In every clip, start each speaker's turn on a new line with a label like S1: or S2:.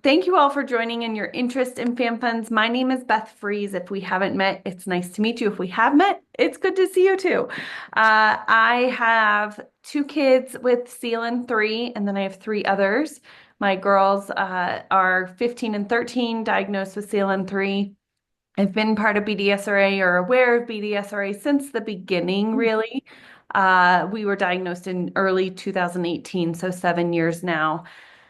S1: thank you all for joining and your interest in Fam Funds. My name is Beth Fries. If we haven't met, it's nice to meet you. If we have met, it's good to see you too. I have two kids with CLN3, and then I have three others. My girls are 15 and 13, diagnosed with CLN3. I've been part of BDSRA or aware of BDSRA since the beginning, really. We were diagnosed in early 2018, so 7 years now.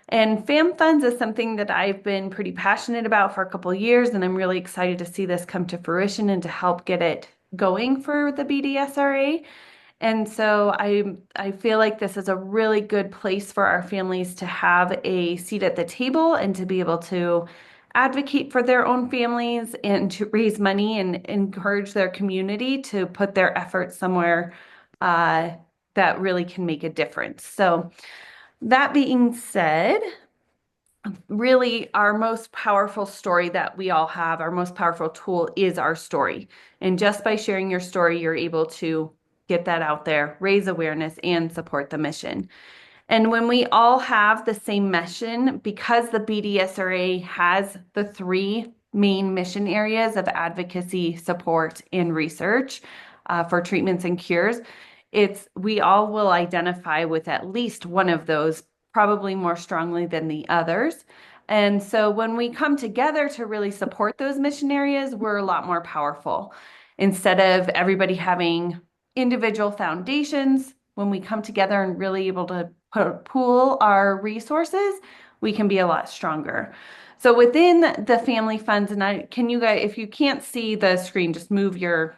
S1: And Fam Funds is something that I've been pretty passionate about for a couple of years, and I'm really excited to see this come to fruition and to help get it going for the BDSRA. And so I feel like this is a really good place for our families to have a seat at the table and to be able to advocate for their own families and to raise money and encourage their community to put their efforts somewhere that really can make a difference. So that being said, really our most powerful story that we all have, our most powerful tool is our story. And just by sharing your story, you're able to get that out there, raise awareness, and support the mission. And when we all have the same mission, because the BDSRA has the three main mission areas of advocacy, support, and research for treatments and cures, we all will identify with at least one of those, probably more strongly than the others. And so when we come together to really support those mission areas, we're a lot more powerful. Instead of everybody having individual foundations, when we come together and really able to pool our resources, we can be a lot stronger. So within the family funds, and can you guys, if you can't see the screen, just move your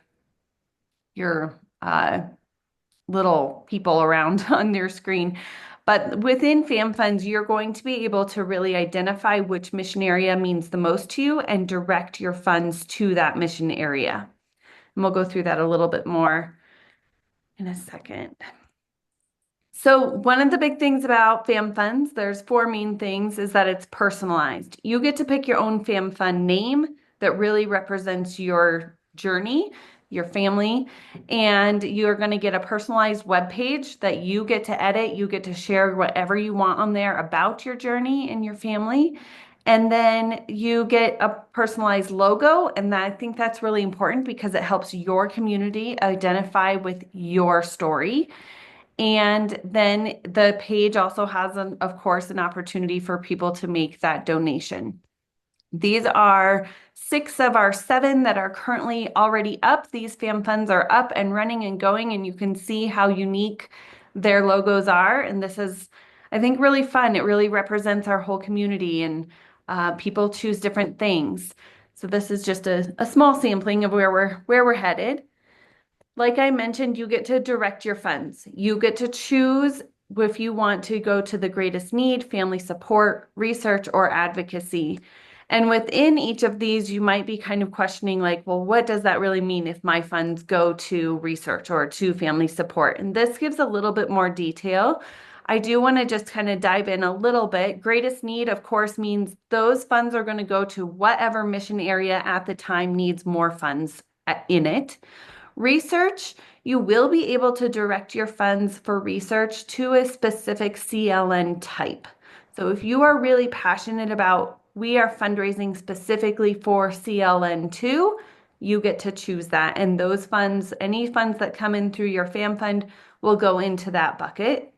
S1: little people around on your screen. But within Fam Funds, you're going to be able to really identify which mission area means the most to you and direct your funds to that mission area. And we'll go through that a little bit more in a second. So one of the big things about Fam Funds, there's four main things, is that it's personalized. You get to pick your own Fam Fund name that really represents your journey, your family, and you're going to get a personalized web page that you get to edit. You get to share whatever you want on there about your journey and your family. And then you get a personalized logo, and I think that's really important because it helps your community identify with your story. And then the page also has, of course, an opportunity for people to make that donation. These are 6 of our 7 that are currently already up. These Fam Funds are up and running and going, and you can see how unique their logos are. And this is, I think, really fun. It really represents our whole community, and people choose different things. So this is just a small sampling of where we're headed. Like I mentioned, you get to direct your funds. You get to choose if you want to go to the greatest need, family support, research, or advocacy. And within each of these, you might be kind of questioning, like, well, what does that really mean if my funds go to research or to family support? And this gives a little bit more detail. I do want to just kind of dive in a little bit. Greatest need, of course, means those funds are going to go to whatever mission area at the time needs more funds in it. Research, you will be able to direct your funds for research to a specific CLN type. So if you are really passionate about, we are fundraising specifically for CLN2, you get to choose that. And those funds, any funds that come in through your Fam Fund will go into that bucket.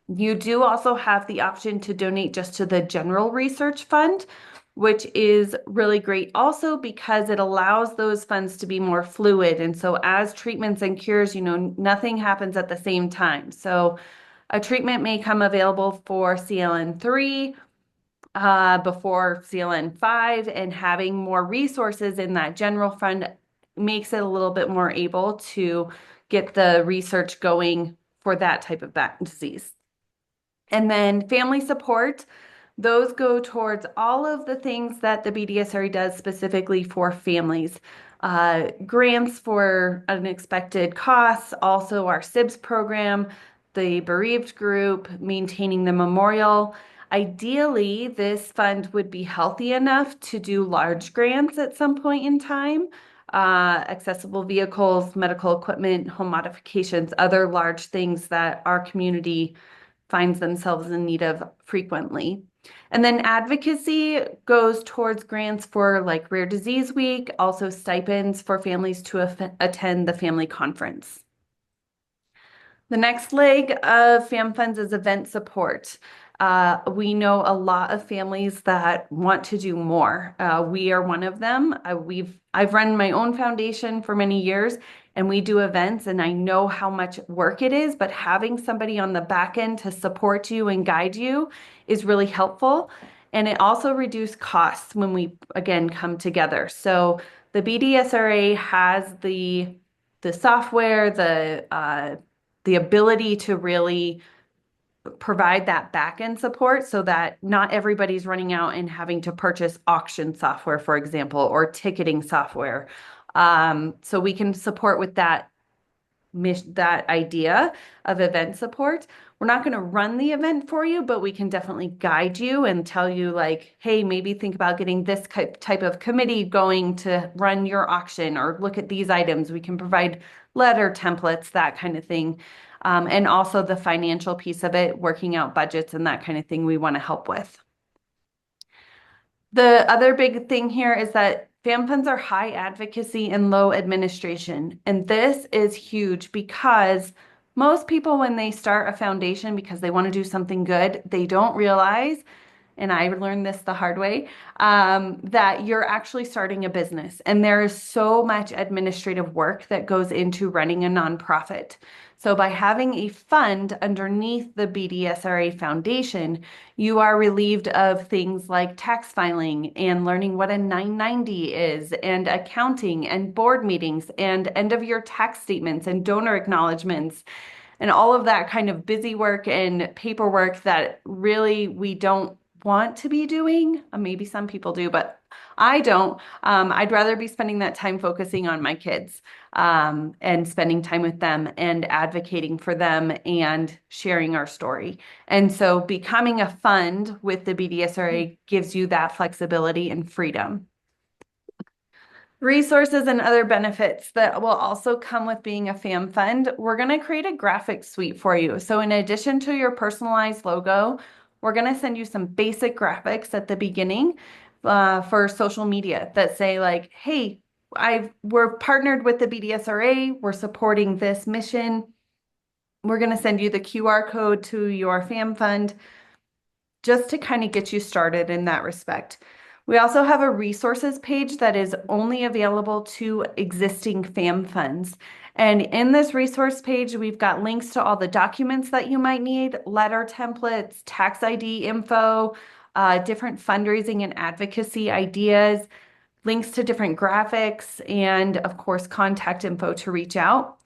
S1: You do also have the option to donate just to the general research fund, which is really great also because it allows those funds to be more fluid. And so as treatments and cures, nothing happens at the same time. So a treatment may come available for CLN3 before CLN5, and having more resources in that general fund makes it a little bit more able to get the research going for that type of back disease. And then family support, those go towards all of the things that the BDSRA does specifically for families. Grants for unexpected costs, also our SIBS program, the bereaved group, maintaining the memorial. Ideally, this fund would be healthy enough to do large grants at some point in time. Accessible vehicles, medical equipment, home modifications, other large things that our community finds themselves in need of frequently. And then advocacy goes towards grants for like Rare Disease Week, also stipends for families to attend the family conference. The next leg of Fam Funds is event support. We know a lot of families that want to do more. We are one of them. I've run my own foundation for many years, and we do events, and I know how much work it is, but having somebody on the back end to support you and guide you is really helpful. And it also reduces costs when we again come together. So the BDSRA has the software, the ability to really provide that back end support so that not everybody's running out and having to purchase auction software, for example, or ticketing software. So we can support with that idea of event support. We're not going to run the event for you, but we can definitely guide you and tell you like, hey, maybe think about getting this type of committee going to run your auction or look at these items. We can provide letter templates, that kind of thing. And also the financial piece of it, working out budgets and that kind of thing we want to help with. The other big thing here is that FAM funds are high advocacy and low administration. And this is huge because most people, when they start a foundation because they want to do something good, they don't realize, and I learned this the hard way, that you're actually starting a business. And there is so much administrative work that goes into running a nonprofit. So by having a fund underneath the BDSRA Foundation, you are relieved of things like tax filing and learning what a 990 is, and accounting and board meetings and end of year tax statements and donor acknowledgments and all of that kind of busy work and paperwork that really we don't want to be doing. Maybe some people do, but I don't. I'd rather be spending that time focusing on my kids, and spending time with them and advocating for them and sharing our story. And so becoming a fund with the BDSRA gives you that flexibility and freedom. Resources and other benefits that will also come with being a FAM fund. We're going to create a graphic suite for you. So in addition to your personalized logo, we're going to send you some basic graphics at the beginning for social media that say like, hey, we're partnered with the BDSRA. We're supporting this mission. We're going to send you the QR code to your FAM fund just to kind of get you started in that respect. We also have a resources page that is only available to existing FAM funds. And in this resource page, we've got links to all the documents that you might need, letter templates, tax ID info, different fundraising and advocacy ideas, links to different graphics, and of course, contact info to reach out.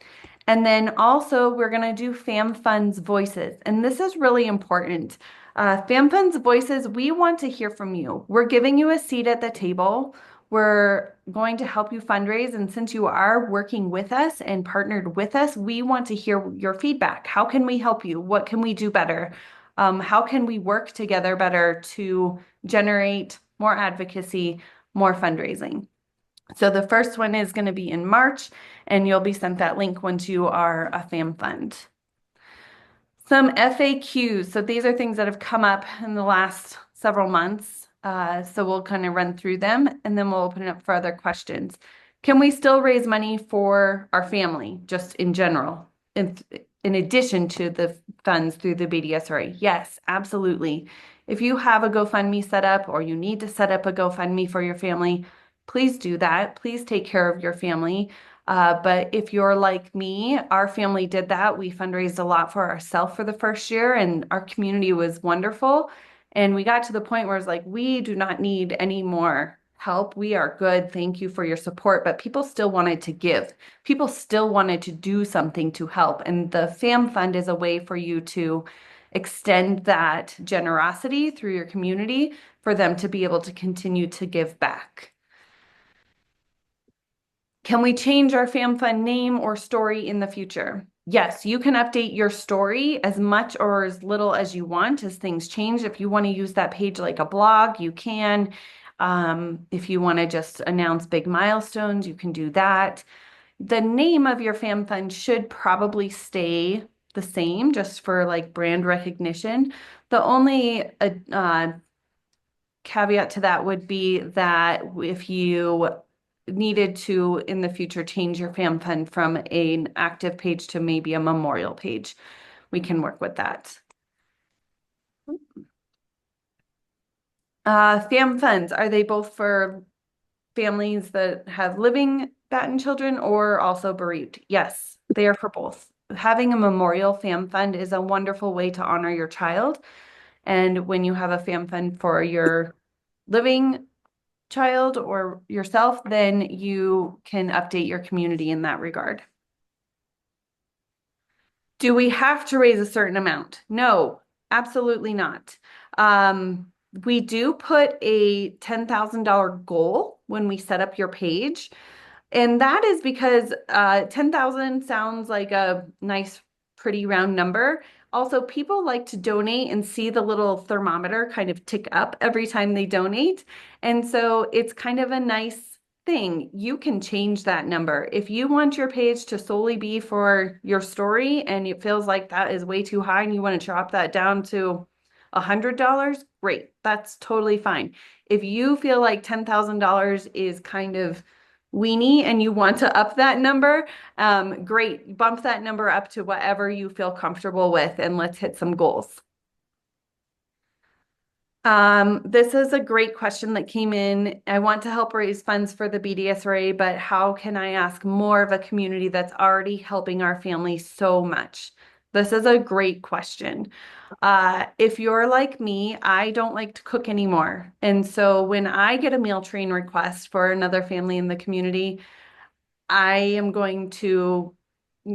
S1: And then also we're going to do FAM Funds Voices. And this is really important. FAM Funds Voices, we want to hear from you. We're giving you a seat at the table. We're going to help you fundraise. And since you are working with us and partnered with us, we want to hear your feedback. How can we help you? What can we do better? How can we work together better to generate more advocacy, more fundraising? So the first one is going to be in March, and you'll be sent that link once you are a FAM fund. Some FAQs. So these are things that have come up in the last several months. So we'll kind of run through them, and then we'll open it up for other questions. Can we still raise money for our family, just in general, in addition to the funds through the BDSRA? Yes, absolutely. If you have a GoFundMe set up or you need to set up a GoFundMe for your family, please do that. Please take care of your family. But if you're like me, our family did that. We fundraised a lot for ourselves for the first year, and our community was wonderful. And we got to the point where it's like, we do not need any more help. We are good. Thank you for your support. But people still wanted to give. People still wanted to do something to help. And the FAM Fund is a way for you to extend that generosity through your community for them to be able to continue to give back. Can we change our FAM Fund name or story in the future? Yes, you can update your story as much or as little as you want as things change. If you want to use that page like a blog, you can. If you want to just announce big milestones, you can do that. The name of your FAM Fund should probably stay the same just for like brand recognition. The only caveat to that would be that if you needed to in the future change your fam fund from an active page to maybe a memorial page, we can work with that. Fam funds, are they both for families that have living batten children or also bereaved? Yes, they are for both. Having a memorial fam fund is a wonderful way to honor your child. And when you have a fam fund for your living child or yourself, then you can update your community in that regard. Do we have to raise a certain amount? No, absolutely not. We do put a $10,000 goal when we set up your page. And that is because 10,000 sounds like a nice, pretty round number. Also, people like to donate and see the little thermometer kind of tick up every time they donate. And so it's kind of a nice thing. You can change that number. If you want your page to solely be for your story and it feels like that is way too high and you want to chop that down to $100, great. That's totally fine. If you feel like $10,000 is kind of weenie and you want to up that number, great. Bump that number up to whatever you feel comfortable with and let's hit some goals. This is a great question that came in. I want to help raise funds for the BDSRA, but how can I ask more of a community that's already helping our family so much? This is a great question. If you're like me, I don't like to cook anymore. And so when I get a meal train request for another family in the community, I am going to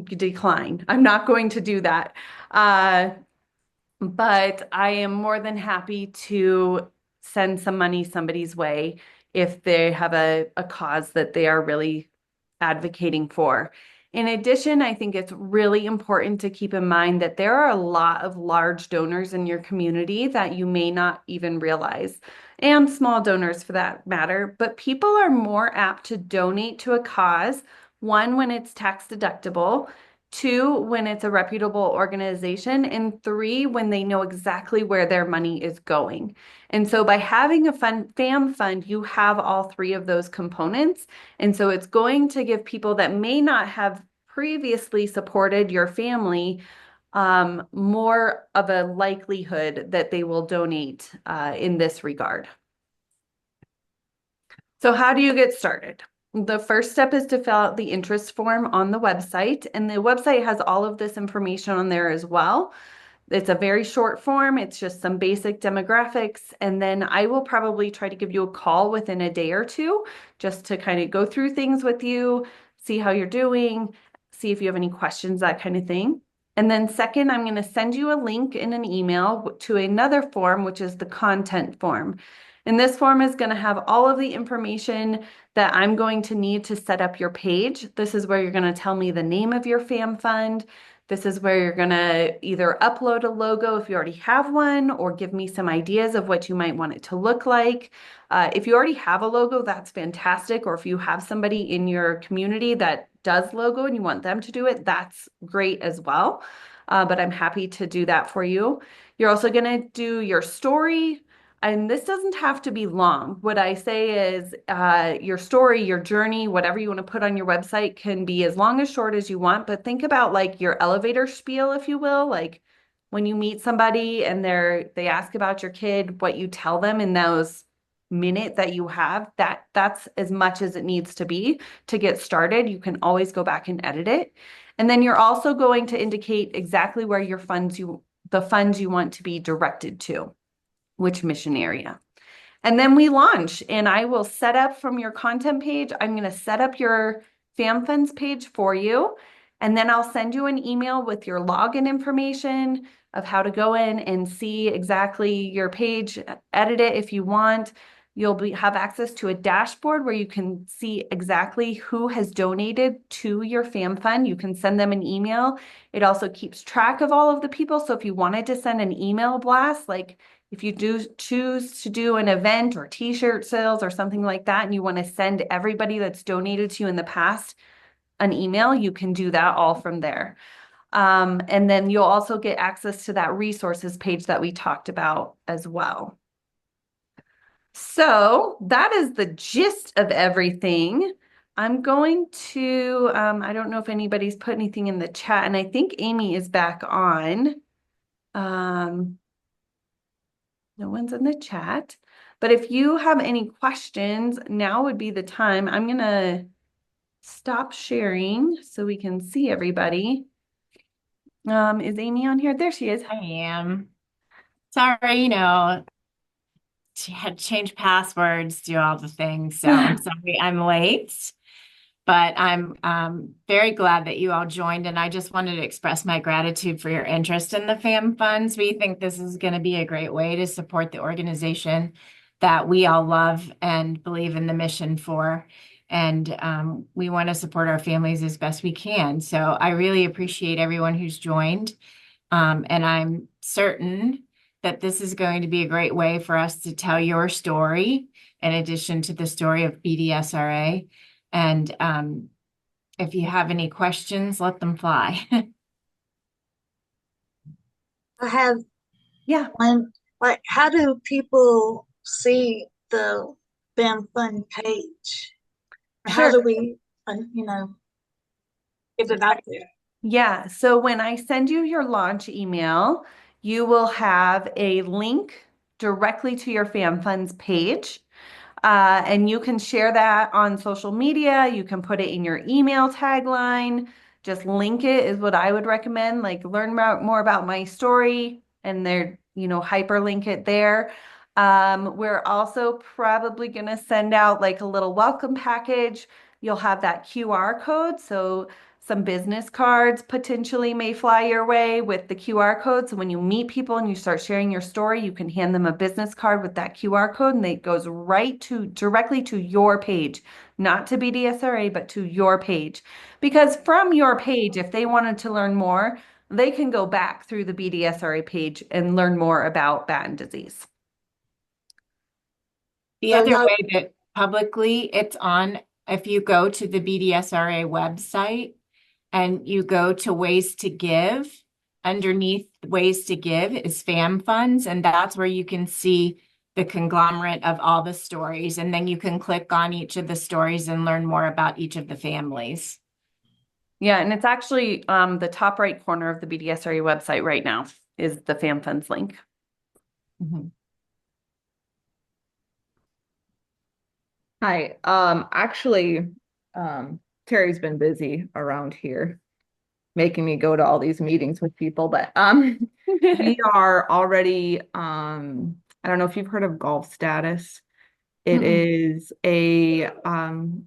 S1: decline. I'm not going to do that. But I am more than happy to send some money somebody's way if they have a cause that they are really advocating for. In addition, I think it's really important to keep in mind that there are a lot of large donors in your community that you may not even realize, and small donors for that matter. But people are more apt to donate to a cause, one, when it's tax deductible, two, when it's a reputable organization, and three, when they know exactly where their money is going. And so by having a fam fund, you have all three of those components. And so it's going to give people that may not have previously supported your family more of a likelihood that they will donate in this regard. So how do you get started? The first step is to fill out the interest form on the website, and the website has all of this information on there as well. It's a very short form. It's just some basic demographics. And then I will probably try to give you a call within a day or two just to kind of go through things with you, see how you're doing, see if you have any questions, that kind of thing. And then second, I'm going to send you a link in an email to another form, which is the content form. And this form is going to have all of the information that I'm going to need to set up your page. This is where you're going to tell me the name of your fam fund. This is where you're going to either upload a logo if you already have one, or give me some ideas of what you might want it to look like. If you already have a logo, that's fantastic. Or if you have somebody in your community that does logo and you want them to do it, that's great as well. But I'm happy to do that for you. You're also going to do your story. And this doesn't have to be long. What I say is your story, your journey, whatever you want to put on your website can be as long as short as you want, but think about like your elevator spiel, if you will, like when you meet somebody and they ask about your kid, what you tell them in those minute that you have, that's as much as it needs to be to get started. You can always go back and edit it. And then you're also going to indicate exactly where the funds you want to be directed to, which mission area. And then we launch, and I will set up from your content page. I'm going to set up your FamFunds page for you. And then I'll send you an email with your login information of how to go in and see exactly your page, edit it if you want. You'll have access to a dashboard where you can see exactly who has donated to your fam fund. You can send them an email. It also keeps track of all of the people. So if you wanted to send an email blast, like if you do choose to do an event or t-shirt sales or something like that, and you want to send everybody that's donated to you in the past an email, you can do that all from there. And then you'll also get access to that resources page that we talked about as well. So that is the gist of everything. I'm going to, I don't know if anybody's put anything in the chat, and I think Amy is back on. Um, no one's in the chat. But if you have any questions, now would be the time. I'm going to stop sharing so we can see everybody. Is Amy on here? There she is.
S2: I am. Sorry, she had to change passwords, do all the things. So I'm sorry I'm late, but I'm very glad that you all joined. And I just wanted to express my gratitude for your interest in the FAM funds. We think this is going to be a great way to support the organization that we all love and believe in the mission for. And we want to support our families as best we can. So I really appreciate everyone who's joined. And I'm certain that this is going to be a great way for us to tell your story in addition to the story of BDSRA. And if you have any questions, let them fly.
S3: I have
S1: Yeah,
S3: one. Like, how do people see the Bam Fun page? How
S1: sure.
S3: do we, get it out there?
S1: Yeah, so when I send you your launch email, you will have a link directly to your FamFunds page. And you can share that on social media. You can put it in your email tagline. Just link it is what I would recommend. Like learn more about my story and there, hyperlink it there. We're also probably going to send out like a little welcome package. You'll have that QR code. So some business cards potentially may fly your way with the QR code. So when you meet people and you start sharing your story, you can hand them a business card with that QR code and it goes directly to your page, not to BDSRA, but to your page. Because from your page, if they wanted to learn more, they can go back through the BDSRA page and learn more about Batten disease.
S2: The
S3: So
S2: other
S3: y'all,
S2: way that publicly it's on, if you go to the BDSRA website and you go to ways to give, underneath ways to give is FAM funds, and that's where you can see the conglomerate of all the stories. And then you can click on each of the stories and learn more about each of the families.
S1: Yeah, and it's actually the top right corner of the BDSRA website right now is the FamFunds link.
S2: Mhm.
S4: Hi. Actually, Terry's been busy around here, making me go to all these meetings with people, but we are already I don't know if you've heard of Golf Status. It
S1: Mm-mm.
S4: is a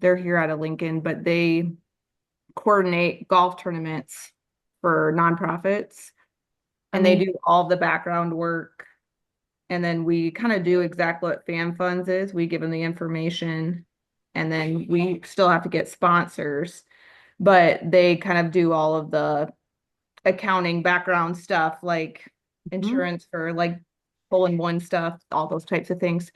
S4: they're here out of Lincoln, but they coordinate golf tournaments for nonprofits and they
S1: Amazing.
S4: do all the background work. And then we kind of do exactly what Fan Funds is. We give them the information and then we still have to get sponsors, but they kind of do all of the accounting background stuff like
S1: Mhm.
S4: insurance for like hole-in-one stuff, all those types of things.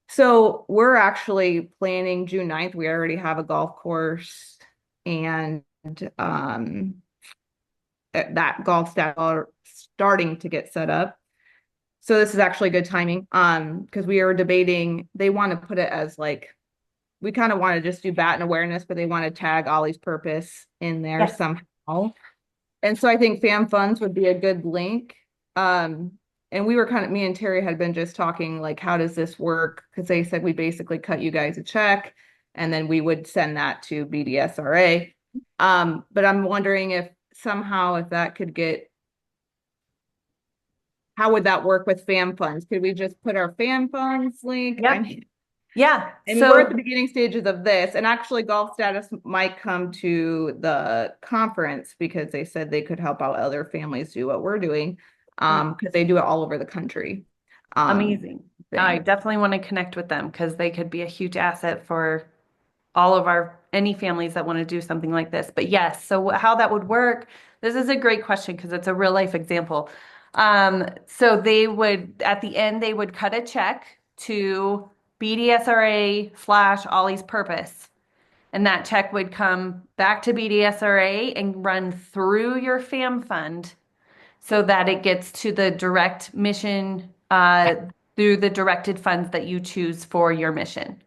S4: So we're actually planning June 9th. We already have a golf course and um that golf staff are starting to get set up. So this is actually good timing. Because we are debating, they want to put it as like we kind of want to just do Batten awareness, but they want to tag Ollie's purpose in there
S1: Yes.
S4: somehow. And so I think Fam Funds would be a good link. And we were kind of me and Terry had been just talking like, how does this work? Because they said we basically cut you guys a check and then we would send that to BDSRA. But I'm wondering if somehow if that could get how would that work with fam funds? Could we just put our fam funds link?
S1: Yep. Yeah.
S4: We're at the
S1: So,
S4: beginning stages of this, and actually, Golf Status might come to the conference because they said they could help out other families do what we're doing, because they do it all over the country.
S1: amazing. I
S4: Thing.
S1: definitely want to connect with them because they could be a huge asset for all of our any families that want to do something like this. But yes, so how that would work, this is a great question because it's a real life example. So they would at the end they would cut a check to BDSRA slash Ollie's Purpose. And that check would come back to BDSRA and run through your FAM fund so that it gets to the direct mission through the directed funds that you choose for your mission.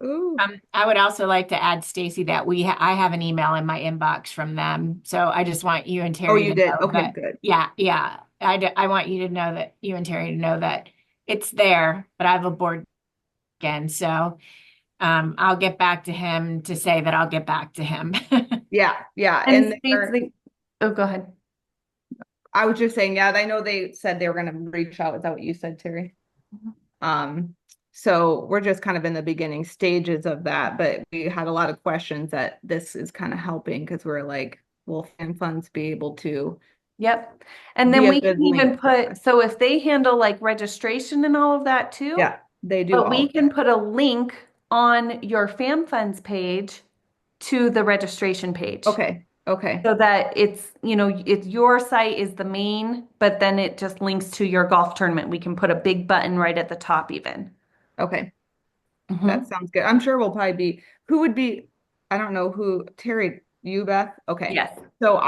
S4: Ooh.
S2: I would also like to add, Stacy, that I have an email in my inbox from them. So I just want you and
S4: Oh,
S2: Terry
S4: you
S2: to
S4: did?
S2: know
S4: Okay,
S2: that,
S4: good.
S2: yeah. I want you to know that, you and Terry to know that it's there, but I have a board again. So I'll get back to him to say that I'll get back to him.
S4: Yeah, yeah.
S1: And
S4: And
S1: Stacy, oh, go ahead.
S4: I was just saying, yeah, I know they said they were going to reach out. Is that what you said, Terry? Um, so we're just kind of in the beginning stages of that, but we had a lot of questions that this is kind of helping because we're like, will fan funds be able to
S1: Yep. And
S4: be
S1: then
S4: a
S1: we
S4: good
S1: can even
S4: link for
S1: put,
S4: us?
S1: so if they handle like registration and all of that too,
S4: Yeah, they do
S1: but
S4: all
S1: we
S4: of
S1: can
S4: that.
S1: put a link on your FamFunds page to the registration page
S4: Okay, okay,
S1: so that it's, it's your site is the main, but then it just links to your golf tournament. We can put a big button right at the top even.
S4: okay. That
S1: Mhm.
S4: sounds good. I'm sure we'll probably be, who would be, I don't know who, Terry, you, Beth? Okay.
S1: Yes.
S4: So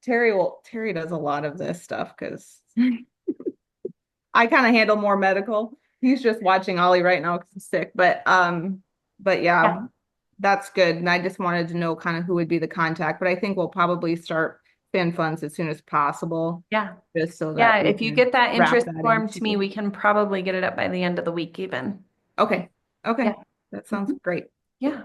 S4: Terry does a lot of this stuff because I kind of handle more medical. He's just watching Ollie right now because he's sick. But yeah,
S1: Yeah.
S4: that's good. And I just wanted to know kind of who would be the contact. But I think we'll probably start Fin Funds as soon as possible,
S1: Yeah.
S4: just so
S1: Yeah.
S4: that we
S1: If you
S4: can
S1: get that
S4: wrap
S1: interest
S4: that
S1: form to me,
S4: into.
S1: we can probably get it up by the end of the week even.
S4: Okay. Okay.
S1: Yeah.
S4: That sounds
S1: Mhm.
S4: great.
S1: Yeah.